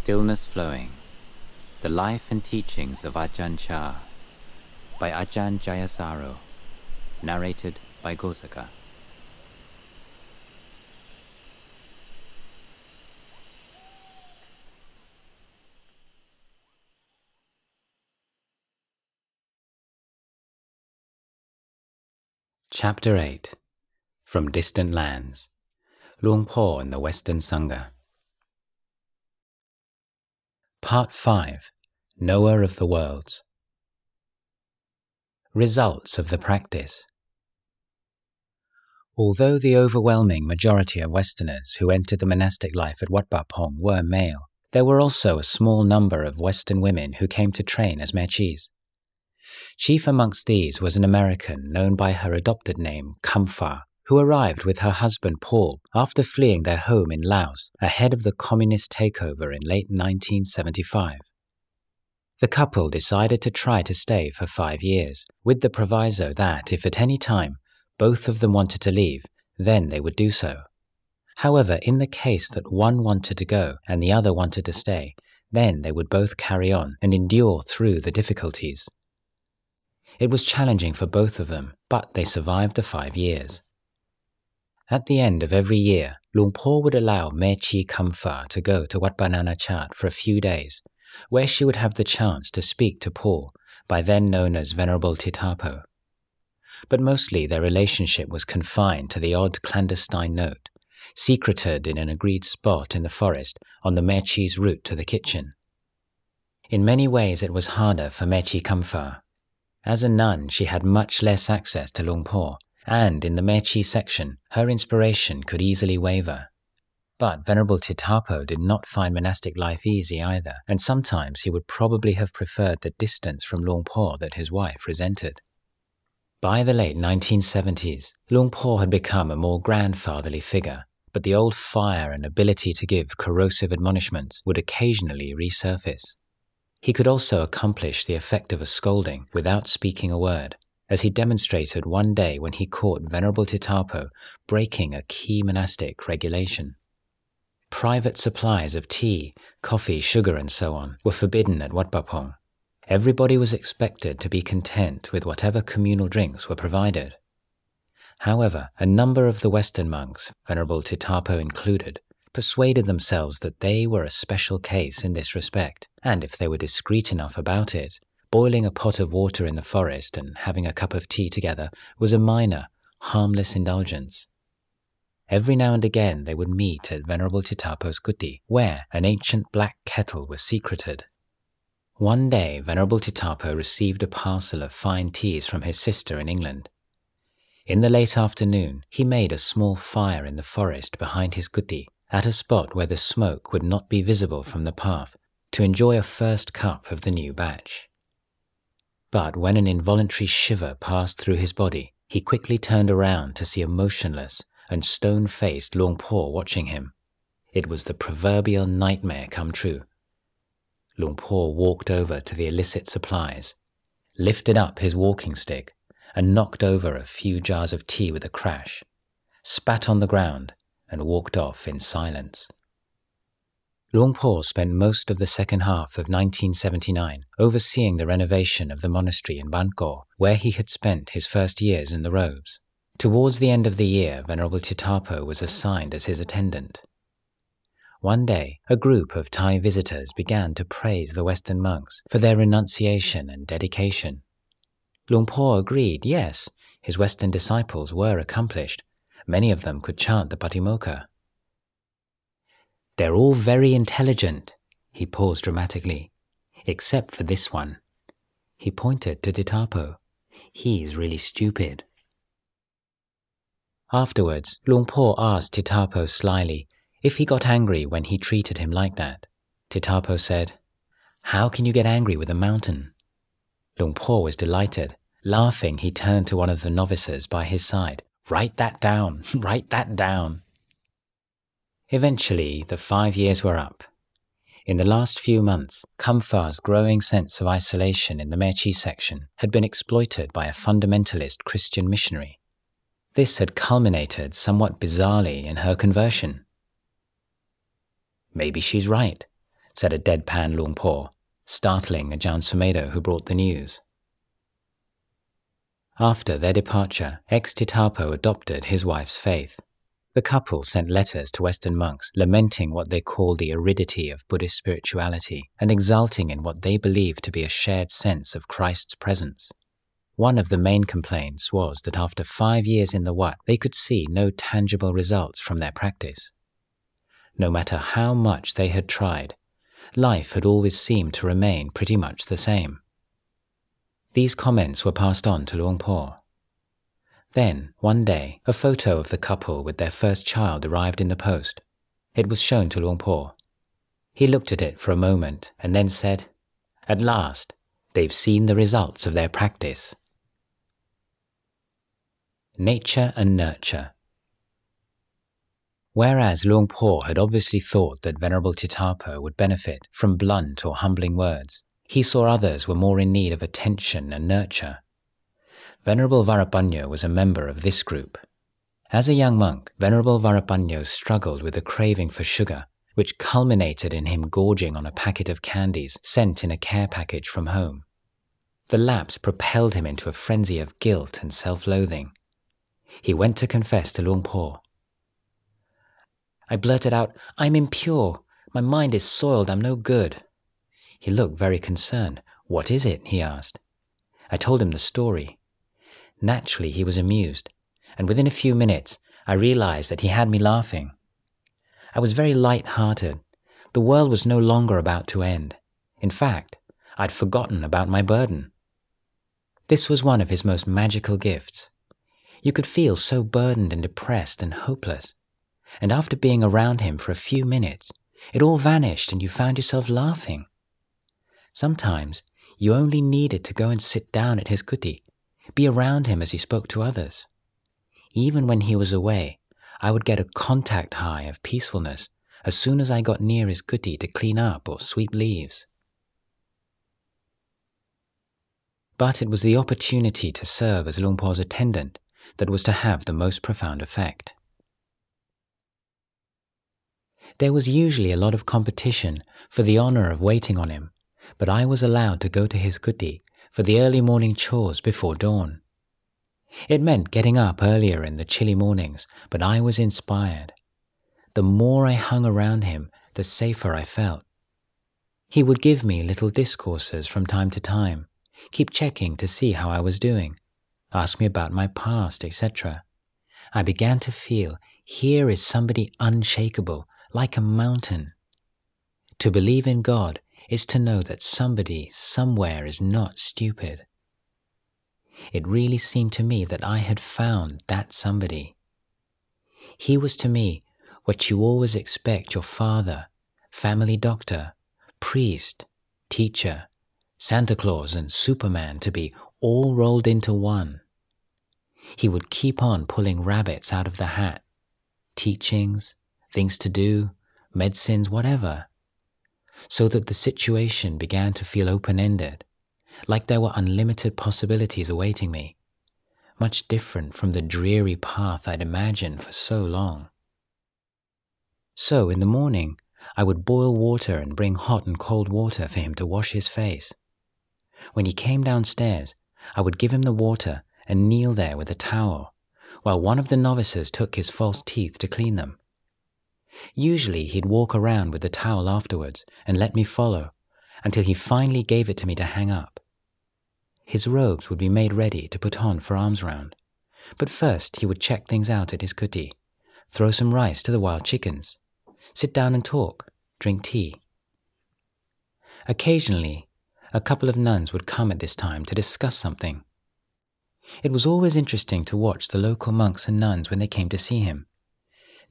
Stillness Flowing, The Life and Teachings of Ajahn Chah, by Ajahn Jayasaro, narrated by Ghosaka. Chapter 8. From Distant Lands, Luang Por and the Western Sangha. Part 5. Knower of the Worlds. Results of the practice. Although the overwhelming majority of Westerners who entered the monastic life at Wat Pah Pong were male, there were also a small number of Western women who came to train as mechis. Chief amongst these was an American known by her adopted name, Khamphar, who arrived with her husband Paul after fleeing their home in Laos ahead of the communist takeover in late 1975. The couple decided to try to stay for 5 years, with the proviso that if at any time both of them wanted to leave, then they would do so. However, in the case that one wanted to go and the other wanted to stay, then they would both carry on and endure through the difficulties. It was challenging for both of them, but they survived the 5 years. At the end of every year, Luang Por would allow Mechi Khamphar to go to Wat Banana Chat for a few days, where she would have the chance to speak to Paul, by then known as Venerable Titapo. But mostly their relationship was confined to the odd clandestine note, secreted in an agreed spot in the forest on the Mechi's route to the kitchen. In many ways it was harder for Mechi Khamphar. As a nun, she had much less access to Luang Por, and in the Mechi section, her inspiration could easily waver. But Venerable Titapo did not find monastic life easy either, and sometimes he would probably have preferred the distance from Luang Por that his wife resented. By the late 1970s, Luang Por had become a more grandfatherly figure, but the old fire and ability to give corrosive admonishments would occasionally resurface. He could also accomplish the effect of a scolding without speaking a word, as he demonstrated one day when he caught Venerable Titapo breaking a key monastic regulation. Private supplies of tea, coffee, sugar and so on were forbidden at Wat Pah Pong. Everybody was expected to be content with whatever communal drinks were provided. However, a number of the Western monks, Venerable Titapo included, persuaded themselves that they were a special case in this respect, and if they were discreet enough about it, boiling a pot of water in the forest and having a cup of tea together was a minor, harmless indulgence. Every now and again they would meet at Venerable Titapo's kuti, where an ancient black kettle was secreted. One day Venerable Titapo received a parcel of fine teas from his sister in England. In the late afternoon, he made a small fire in the forest behind his kuti, at a spot where the smoke would not be visible from the path, to enjoy a first cup of the new batch. But when an involuntary shiver passed through his body, he quickly turned around to see a motionless and stone-faced Luang Por watching him. It was the proverbial nightmare come true. Luang Por walked over to the illicit supplies, lifted up his walking stick, and knocked over a few jars of tea with a crash, spat on the ground, and walked off in silence. Luang Por spent most of the second half of 1979 overseeing the renovation of the monastery in Ban Ko, where he had spent his first years in the robes. Towards the end of the year, Venerable Titapo was assigned as his attendant. One day, a group of Thai visitors began to praise the Western monks for their renunciation and dedication. Luang Por agreed, yes, his Western disciples were accomplished. Many of them could chant the Patimokkha. "They're all very intelligent," he paused dramatically, "except for this one." He pointed to Titapo. "He's really stupid." Afterwards, Luang Por asked Titapo slyly if he got angry when he treated him like that. Titapo said, "How can you get angry with a mountain?" Luang Por was delighted. Laughing, he turned to one of the novices by his side. "Write that down, write that down." Eventually, the 5 years were up. In the last few months, Khamphar's growing sense of isolation in the Mechi section had been exploited by a fundamentalist Christian missionary. This had culminated somewhat bizarrely in her conversion. "Maybe she's right," said a deadpan Luang Por, startling Ajahn Sumedho who brought the news. After their departure, ex-Titapo adopted his wife's faith. The couple sent letters to Western monks lamenting what they called the aridity of Buddhist spirituality and exulting in what they believed to be a shared sense of Christ's presence. One of the main complaints was that after 5 years in the Wat, they could see no tangible results from their practice. No matter how much they had tried, life had always seemed to remain pretty much the same. These comments were passed on to Luang Por. Then, one day, a photo of the couple with their first child arrived in the post. It was shown to Luang Por. He looked at it for a moment and then said, "At last, they've seen the results of their practice." Nature and nurture. Whereas Luang Por had obviously thought that Venerable Titapo would benefit from blunt or humbling words, he saw others were more in need of attention and nurture. Venerable Varapanyo was a member of this group. As a young monk, Venerable Varapanyo struggled with a craving for sugar, which culminated in him gorging on a packet of candies sent in a care package from home. The lapse propelled him into a frenzy of guilt and self-loathing. He went to confess to Luang Por. I blurted out, "I'm impure. My mind is soiled. I'm no good." He looked very concerned. "What is it?" he asked. I told him the story. Naturally, he was amused, and within a few minutes, I realized that he had me laughing. I was very light-hearted. The world was no longer about to end. In fact, I'd forgotten about my burden. This was one of his most magical gifts. You could feel so burdened and depressed and hopeless, and after being around him for a few minutes, it all vanished and you found yourself laughing. Sometimes, you only needed to go and sit down at his kuti, be around him as he spoke to others. Even when he was away, I would get a contact high of peacefulness as soon as I got near his kuti to clean up or sweep leaves. But it was the opportunity to serve as Luang Por's attendant that was to have the most profound effect. There was usually a lot of competition for the honor of waiting on him, but I was allowed to go to his kuti for the early morning chores before dawn. It meant getting up earlier in the chilly mornings, but I was inspired. The more I hung around him, the safer I felt. He would give me little discourses from time to time, keep checking to see how I was doing, ask me about my past, etc. I began to feel, here is somebody unshakable, like a mountain. To believe in God is to know that somebody somewhere is not stupid. It really seemed to me that I had found that somebody. He was to me what you always expect your father, family doctor, priest, teacher, Santa Claus and Superman to be all rolled into one. He would keep on pulling rabbits out of the hat, teachings, things to do, medicines, whatever, so that the situation began to feel open-ended, like there were unlimited possibilities awaiting me, much different from the dreary path I'd imagined for so long. So in the morning, I would boil water and bring hot and cold water for him to wash his face. When he came downstairs, I would give him the water and kneel there with a towel, while one of the novices took his false teeth to clean them. Usually he'd walk around with the towel afterwards and let me follow, until he finally gave it to me to hang up. His robes would be made ready to put on for alms round, but first he would check things out at his kuti, throw some rice to the wild chickens, sit down and talk, drink tea. Occasionally, a couple of nuns would come at this time to discuss something. It was always interesting to watch the local monks and nuns when they came to see him.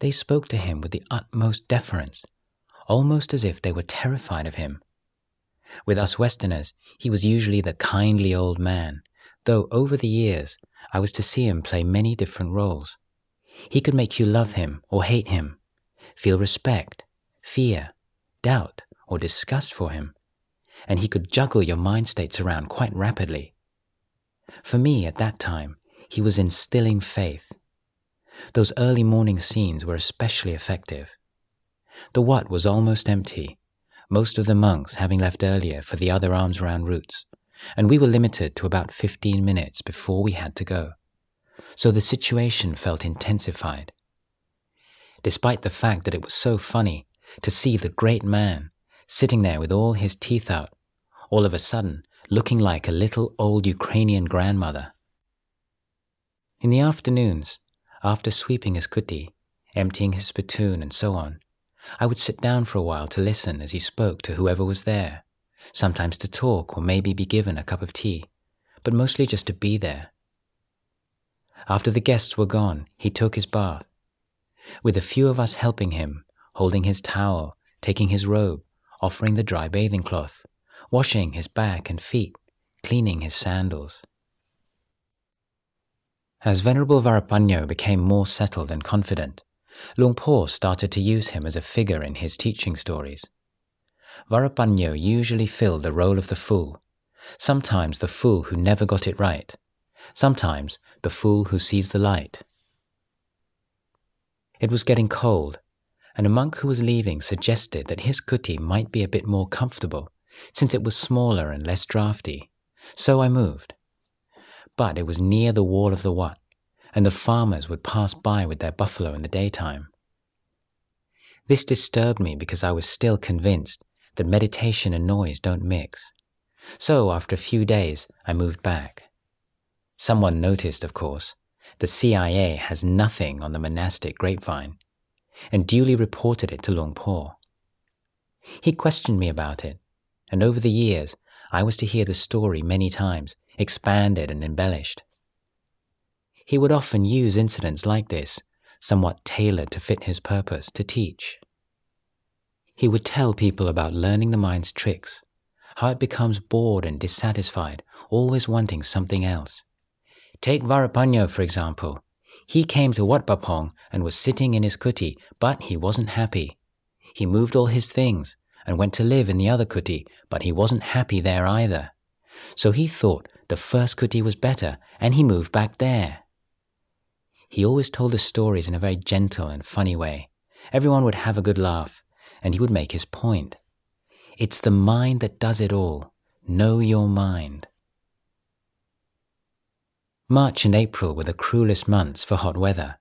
They spoke to him with the utmost deference, almost as if they were terrified of him. With us Westerners, he was usually the kindly old man, though over the years I was to see him play many different roles. He could make you love him or hate him, feel respect, fear, doubt, or disgust for him, and he could juggle your mind states around quite rapidly. For me, at that time, he was instilling faith. Those early morning scenes were especially effective. The Wat was almost empty. most of the monks having left earlier for the other alms-round routes, and we were limited to about 15 minutes before we had to go. So the situation felt intensified. Despite the fact that it was so funny to see the great man sitting there with all his teeth out, all of a sudden looking like a little old Ukrainian grandmother. In the afternoons, after sweeping his kuti, emptying his spittoon and so on, I would sit down for a while to listen as he spoke to whoever was there, sometimes to talk or maybe be given a cup of tea, but mostly just to be there. After the guests were gone, he took his bath, with a few of us helping him, holding his towel, taking his robe, offering the dry bathing cloth, washing his back and feet, cleaning his sandals. As Venerable Varapanyo became more settled and confident, Luang Por started to use him as a figure in his teaching stories. Varapanyo usually filled the role of the fool, sometimes the fool who never got it right, sometimes the fool who sees the light. It was getting cold, and a monk who was leaving suggested that his kuti might be a bit more comfortable, since it was smaller and less drafty, so I moved. But it was near the wall of the wat, and the farmers would pass by with their buffalo in the daytime. This disturbed me because I was still convinced that meditation and noise don't mix. So after a few days, I moved back. Someone noticed, of course, the CIA has nothing on the monastic grapevine, and duly reported it to Luang Por. He questioned me about it, and over the years, I was to hear the story many times, expanded and embellished. He would often use incidents like this, somewhat tailored to fit his purpose, to teach. He would tell people about learning the mind's tricks, how it becomes bored and dissatisfied, always wanting something else. Take Varapanyo, for example. He came to Wat Bapong and was sitting in his kuti, but he wasn't happy. He moved all his things and went to live in the other kuti, but he wasn't happy there either. So he thought the first kuti was better, and he moved back there. He always told the stories in a very gentle and funny way. Everyone would have a good laugh, and he would make his point. It's the mind that does it all. Know your mind. March and April were the cruelest months for hot weather.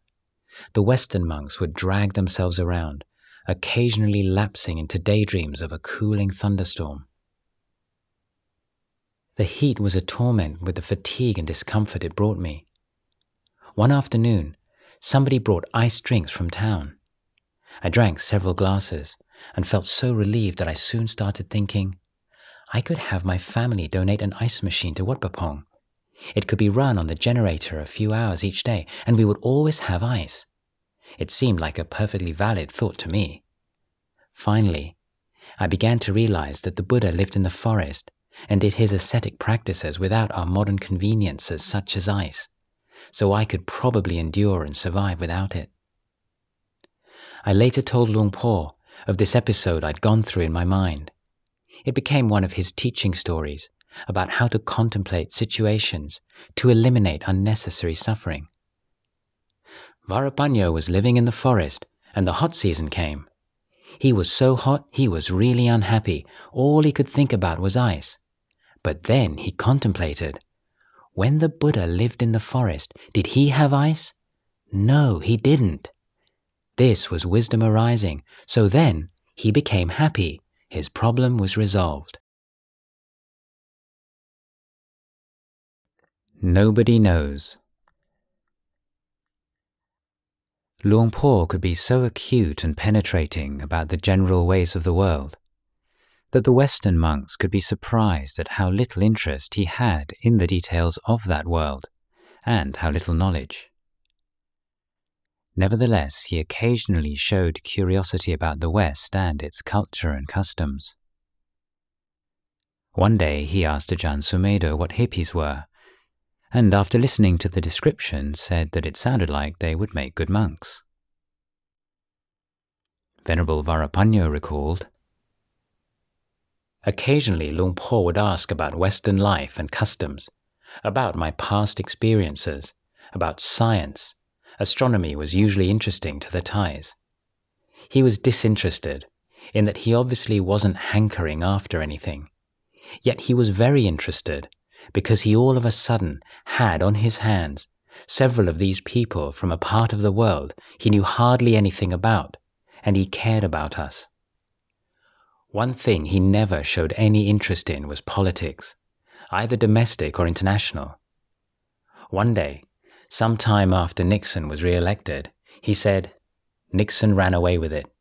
The Western monks would drag themselves around, occasionally lapsing into daydreams of a cooling thunderstorm. The heat was a torment with the fatigue and discomfort it brought me. One afternoon, somebody brought iced drinks from town. I drank several glasses and felt so relieved that I soon started thinking, I could have my family donate an ice machine to Wat Bapong. It could be run on the generator a few hours each day, and we would always have ice. It seemed like a perfectly valid thought to me. Finally, I began to realize that the Buddha lived in the forest and did his ascetic practices without our modern conveniences such as ice, so I could probably endure and survive without it. I later told Luang Por of this episode I'd gone through in my mind. It became one of his teaching stories about how to contemplate situations to eliminate unnecessary suffering. Varapanyo was living in the forest, and the hot season came. He was so hot he was really unhappy. All he could think about was ice. But then he contemplated, when the Buddha lived in the forest, did he have ice? No, he didn't. This was wisdom arising, so then he became happy. His problem was resolved. Nobody knows. Luang Por could be so acute and penetrating about the general ways of the world that the Western monks could be surprised at how little interest he had in the details of that world and how little knowledge. Nevertheless, he occasionally showed curiosity about the West and its culture and customs. One day he asked Ajahn Sumedho what hippies were, and after listening to the description said that it sounded like they would make good monks. Venerable Varapanyo recalled, occasionally Luang Por would ask about Western life and customs, about my past experiences, about science. Astronomy was usually interesting to the Thais. He was disinterested. in that he obviously wasn't hankering after anything. Yet he was very interested, because he all of a sudden had on his hands several of these people from a part of the world he knew hardly anything about, and he cared about us. One thing he never showed any interest in was politics, either domestic or international. One day, some time after Nixon was re-elected, he said, "Nixon ran away with it."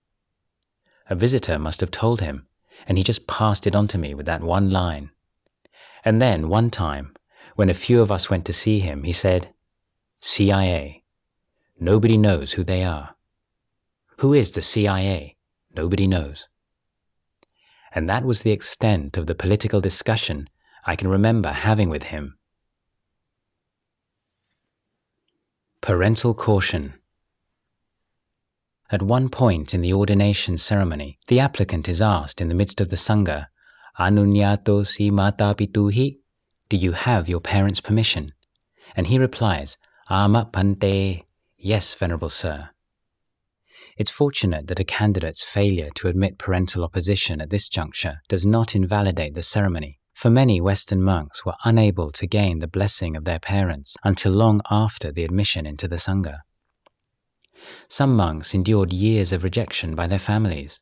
A visitor must have told him, and he just passed it on to me with that one line. And then, one time, when a few of us went to see him, he said, "CIA. Nobody knows who they are. Who is the CIA? Nobody knows." And that was the extent of the political discussion I can remember having with him. Parental caution. At one point in the ordination ceremony, the applicant is asked in the midst of the Sangha, "Anunyato si mata pituhi?" Do you have your parents' permission? And he replies, "Ama pante," yes, Venerable Sir. It's fortunate that a candidate's failure to admit parental opposition at this juncture does not invalidate the ceremony, for many Western monks were unable to gain the blessing of their parents until long after the admission into the Sangha. Some monks endured years of rejection by their families.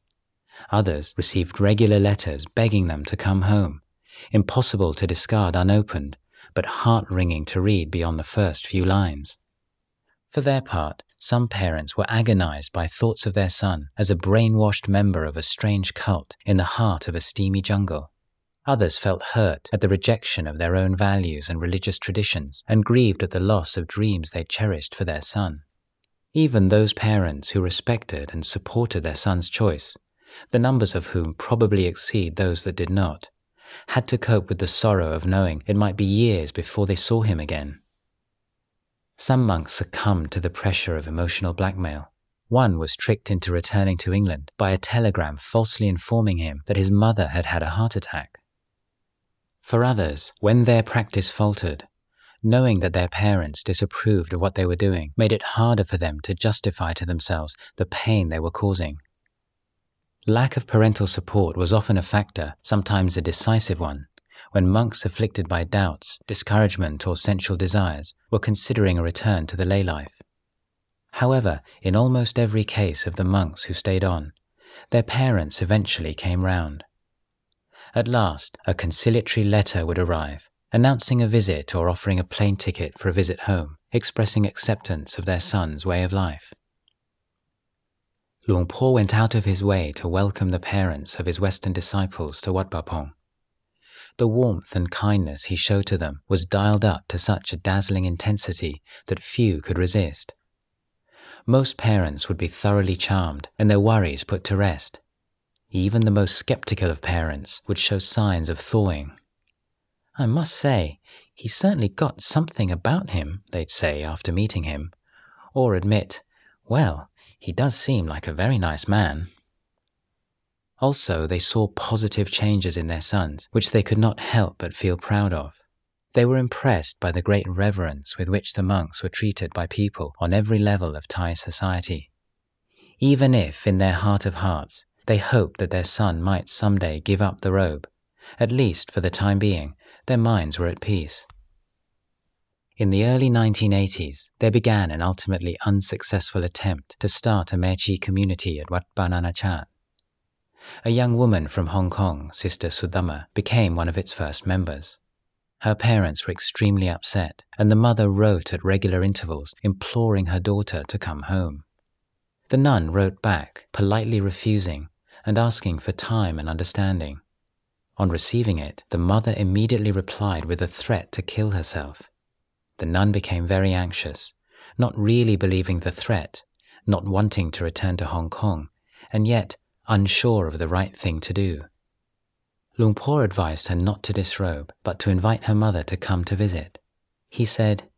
Others received regular letters begging them to come home, impossible to discard unopened, but heart-wringing to read beyond the first few lines. For their part, some parents were agonized by thoughts of their son as a brainwashed member of a strange cult in the heart of a steamy jungle. Others felt hurt at the rejection of their own values and religious traditions and grieved at the loss of dreams they cherished for their son. Even those parents who respected and supported their son's choice, the numbers of whom probably exceed those that did not, had to cope with the sorrow of knowing it might be years before they saw him again. Some monks succumbed to the pressure of emotional blackmail. One was tricked into returning to England by a telegram falsely informing him that his mother had had a heart attack. For others, when their practice faltered, knowing that their parents disapproved of what they were doing made it harder for them to justify to themselves the pain they were causing. Lack of parental support was often a factor, sometimes a decisive one, when monks afflicted by doubts, discouragement, or sensual desires were considering a return to the lay life. However, in almost every case of the monks who stayed on, their parents eventually came round. At last, a conciliatory letter would arrive, announcing a visit or offering a plane ticket for a visit home, expressing acceptance of their son's way of life. Luang Por went out of his way to welcome the parents of his Western disciples to Wat Pah Pong. The warmth and kindness he showed to them was dialed up to such a dazzling intensity that few could resist. Most parents would be thoroughly charmed and their worries put to rest. Even the most skeptical of parents would show signs of thawing. "I must say, he's certainly got something about him," they'd say after meeting him, or admit, "Well, he does seem like a very nice man." Also, they saw positive changes in their sons, which they could not help but feel proud of. They were impressed by the great reverence with which the monks were treated by people on every level of Thai society. Even if, in their heart of hearts, they hoped that their son might someday give up the robe, at least for the time being, their minds were at peace. In the early 1980s, there began an ultimately unsuccessful attempt to start a Mechi community at Wat Banana Chat. A young woman from Hong Kong, Sister Sudama, became one of its first members. Her parents were extremely upset, and the mother wrote at regular intervals imploring her daughter to come home. The nun wrote back, politely refusing and asking for time and understanding. On receiving it, the mother immediately replied with a threat to kill herself. The nun became very anxious, not really believing the threat, not wanting to return to Hong Kong, and yet unsure of the right thing to do. Luang Por advised her not to disrobe, but to invite her mother to come to visit. He said,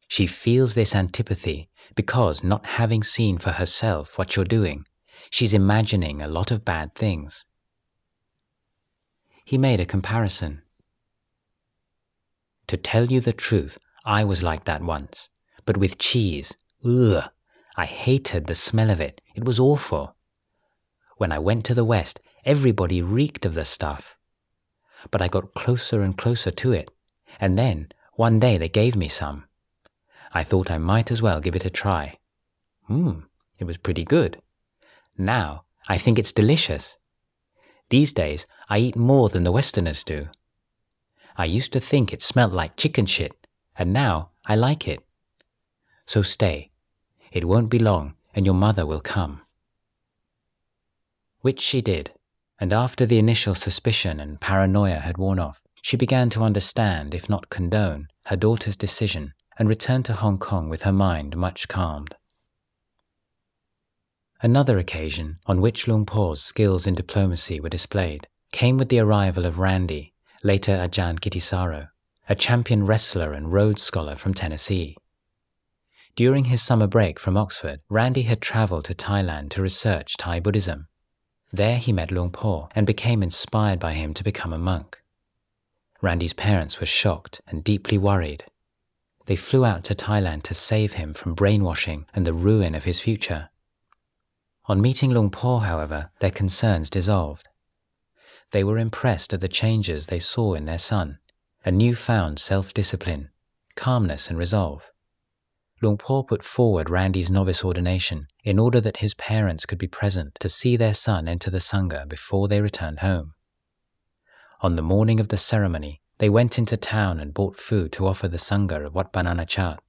"She feels this antipathy because, not having seen for herself what you're doing, she's imagining a lot of bad things." He made a comparison. "To tell you the truth, I was like that once, but with cheese. Ugh! I hated the smell of it. It was awful. When I went to the West, everybody reeked of the stuff. But I got closer and closer to it, and then, one day they gave me some. I thought I might as well give it a try. It was pretty good. Now, I think it's delicious. These days, I eat more than the Westerners do. I used to think it smelled like chicken shit, and now I like it. So stay. It won't be long, and your mother will come. Which she did, and after the initial suspicion and paranoia had worn off, she began to understand, if not condone, her daughter's decision and returned to Hong Kong with her mind much calmed. Another occasion on which Luang Por's skills in diplomacy were displayed came with the arrival of Randy, later Ajahn Jayasaro, a champion wrestler and Rhodes Scholar from Tennessee. During his summer break from Oxford, Randy had travelled to Thailand to research Thai Buddhism. There he met Luang Por and became inspired by him to become a monk. Randy's parents were shocked and deeply worried. They flew out to Thailand to save him from brainwashing and the ruin of his future. On meeting Luang Por, however, their concerns dissolved. They were impressed at the changes they saw in their son, a newfound self-discipline, calmness and resolve. Luang Por put forward Randy's novice ordination in order that his parents could be present to see their son enter the Sangha before they returned home. On the morning of the ceremony, they went into town and bought food to offer the Sangha of Wat Banana Chat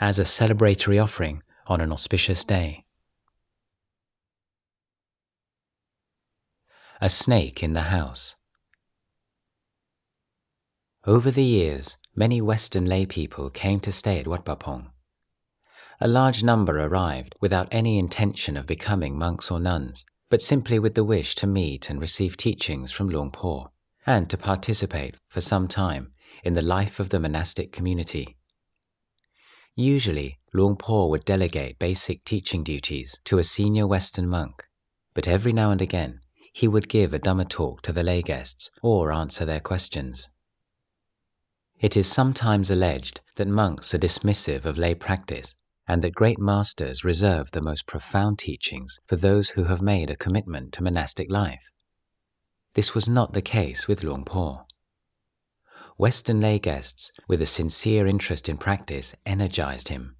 as a celebratory offering on an auspicious day. A snake in the house. Over the years, many Western lay people came to stay at Wat Pah. A large number arrived without any intention of becoming monks or nuns, but simply with the wish to meet and receive teachings from Luang Por, and to participate for some time in the life of the monastic community. Usually, Luang Por would delegate basic teaching duties to a senior Western monk, but every now and again, he would give a Dhamma talk to the lay guests or answer their questions. It is sometimes alleged that monks are dismissive of lay practice and that great masters reserve the most profound teachings for those who have made a commitment to monastic life. This was not the case with Luang Por. Western lay guests with a sincere interest in practice energized him.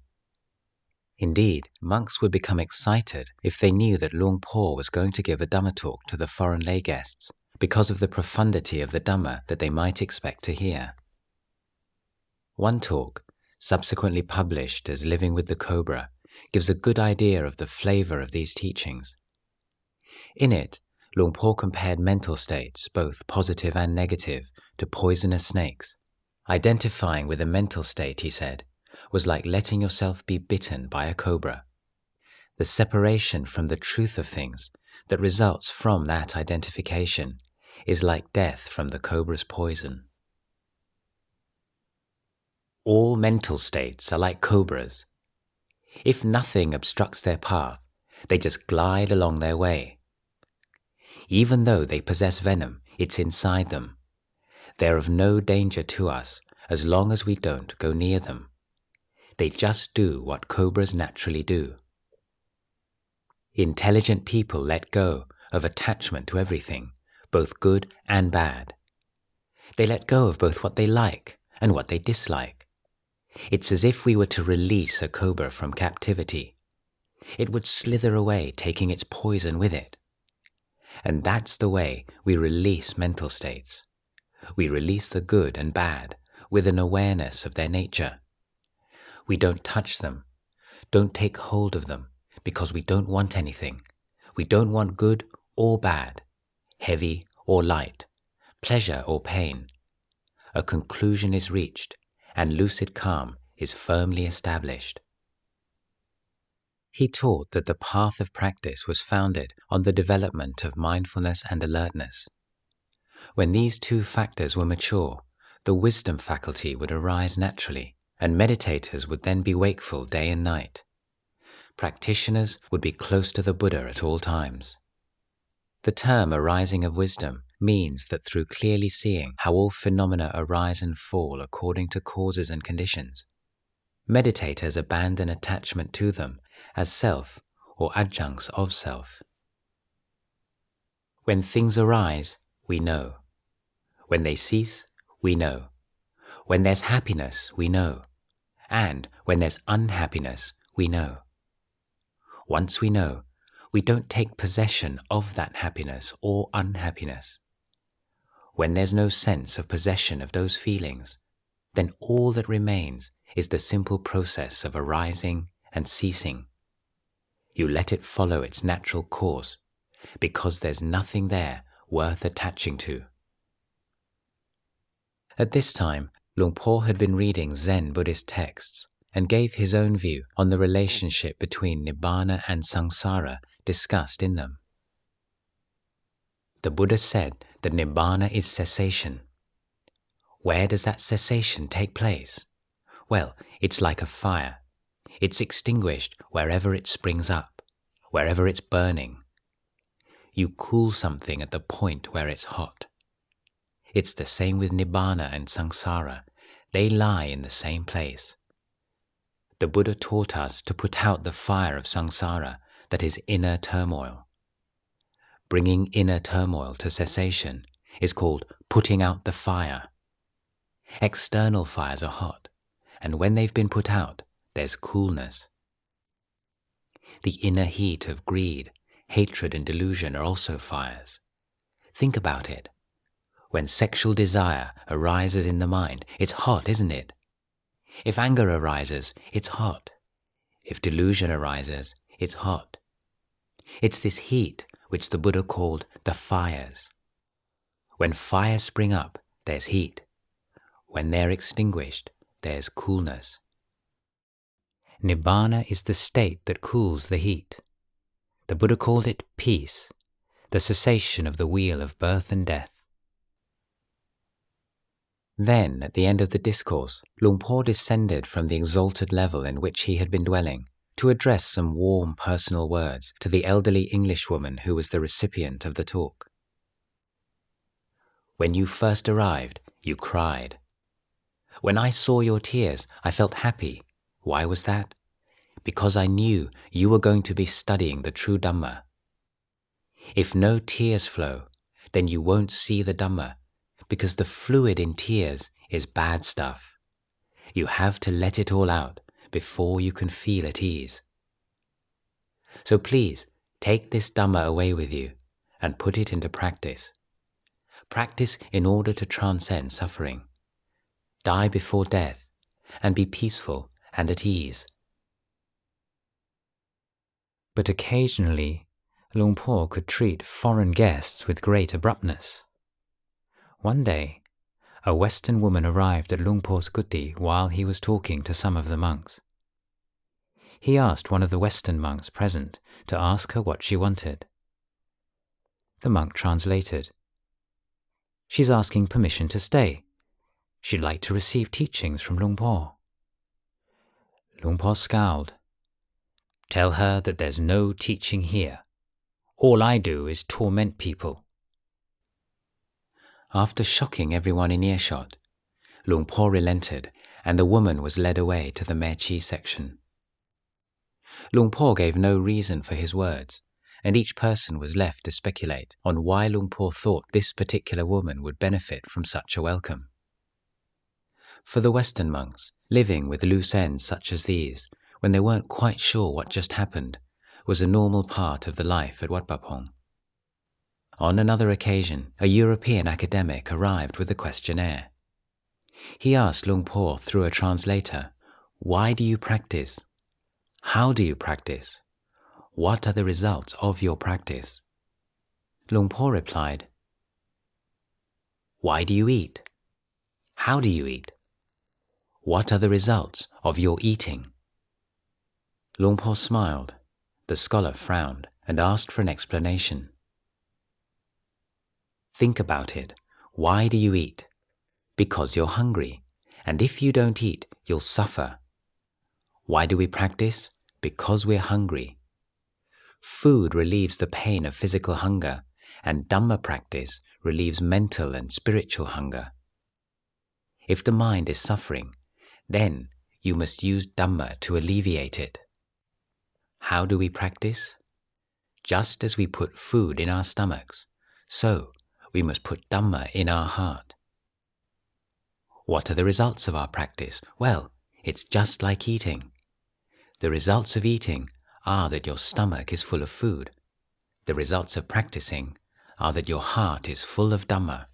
Indeed, monks would become excited if they knew that Luang Por was going to give a Dhamma talk to the foreign lay guests because of the profundity of the Dhamma that they might expect to hear. One talk, subsequently published as Living with the Cobra, gives a good idea of the flavor of these teachings. In it, Luang Por compared mental states, both positive and negative, to poisonous snakes. Identifying with a mental state, he said, was like letting yourself be bitten by a cobra. The separation from the truth of things that results from that identification is like death from the cobra's poison. All mental states are like cobras. If nothing obstructs their path, they just glide along their way. Even though they possess venom, it's inside them. They're of no danger to us as long as we don't go near them. They just do what cobras naturally do. Intelligent people let go of attachment to everything, both good and bad. They let go of both what they like and what they dislike. It's as if we were to release a cobra from captivity. It would slither away, taking its poison with it. And that's the way we release mental states. We release the good and bad with an awareness of their nature. We don't touch them, don't take hold of them, because we don't want anything. We don't want good or bad, heavy or light, pleasure or pain. A conclusion is reached, and lucid calm is firmly established. He taught that the path of practice was founded on the development of mindfulness and alertness. When these two factors were mature, the wisdom faculty would arise naturally, and meditators would then be wakeful day and night. Practitioners would be close to the Buddha at all times. The term arising of wisdom means that through clearly seeing how all phenomena arise and fall according to causes and conditions, meditators abandon attachment to them as self or adjuncts of self. When things arise, we know. When they cease, we know. When there's happiness, we know. And when there's unhappiness, we know. Once we know, we don't take possession of that happiness or unhappiness. When there's no sense of possession of those feelings, then all that remains is the simple process of arising and ceasing. You let it follow its natural course, because there's nothing there worth attaching to. At this time, Luang Por had been reading Zen Buddhist texts and gave his own view on the relationship between Nibbana and Samsara discussed in them. The Buddha said that Nibbana is cessation. Where does that cessation take place? Well, it's like a fire. It's extinguished wherever it springs up, wherever it's burning. You cool something at the point where it's hot. It's the same with Nibbana and Samsara. They lie in the same place. The Buddha taught us to put out the fire of Samsara, that is inner turmoil. Bringing inner turmoil to cessation is called putting out the fire. External fires are hot, and when they've been put out, there's coolness. The inner heat of greed, hatred and delusion are also fires. Think about it. When sexual desire arises in the mind, it's hot, isn't it? If anger arises, it's hot. If delusion arises, it's hot. It's this heat which the Buddha called the fires. When fires spring up, there's heat. When they're extinguished, there's coolness. Nibbana is the state that cools the heat. The Buddha called it peace, the cessation of the wheel of birth and death. Then, at the end of the discourse, Luang Por descended from the exalted level in which he had been dwelling to address some warm personal words to the elderly Englishwoman who was the recipient of the talk. When you first arrived, you cried. When I saw your tears, I felt happy. Why was that? Because I knew you were going to be studying the true Dhamma. If no tears flow, then you won't see the Dhamma, because the fluid in tears is bad stuff. You have to let it all out before you can feel at ease. So please, take this Dhamma away with you and put it into practice. Practice in order to transcend suffering. Die before death and be peaceful and at ease. But occasionally, Luang Por could treat foreign guests with great abruptness. One day, a Western woman arrived at Luang Por's kuti while he was talking to some of the monks. He asked one of the Western monks present to ask her what she wanted. The monk translated. She's asking permission to stay. She'd like to receive teachings from Luang Por. Luang Por scowled. Tell her that there's no teaching here. All I do is torment people. After shocking everyone in earshot, Luang Por relented and the woman was led away to the Mechi section. Luang Por gave no reason for his words, and each person was left to speculate on why Luang Por thought this particular woman would benefit from such a welcome. For the Western monks, living with loose ends such as these, when they weren't quite sure what just happened, was a normal part of the life at Wat Pah Pong. On another occasion, a European academic arrived with a questionnaire. He asked Luang Por through a translator, "Why do you practice? How do you practice? What are the results of your practice?" Luang Por replied, "Why do you eat? How do you eat? What are the results of your eating?" Luang Por smiled. The scholar frowned and asked for an explanation. Think about it. Why do you eat? Because you're hungry, and if you don't eat, you'll suffer. Why do we practice? Because we're hungry. Food relieves the pain of physical hunger, and Dhamma practice relieves mental and spiritual hunger. If the mind is suffering, then you must use Dhamma to alleviate it. How do we practice? Just as we put food in our stomachs, So, we must put Dhamma in our heart. What are the results of our practice? Well, it's just like eating. The results of eating are that your stomach is full of food. The results of practicing are that your heart is full of Dhamma.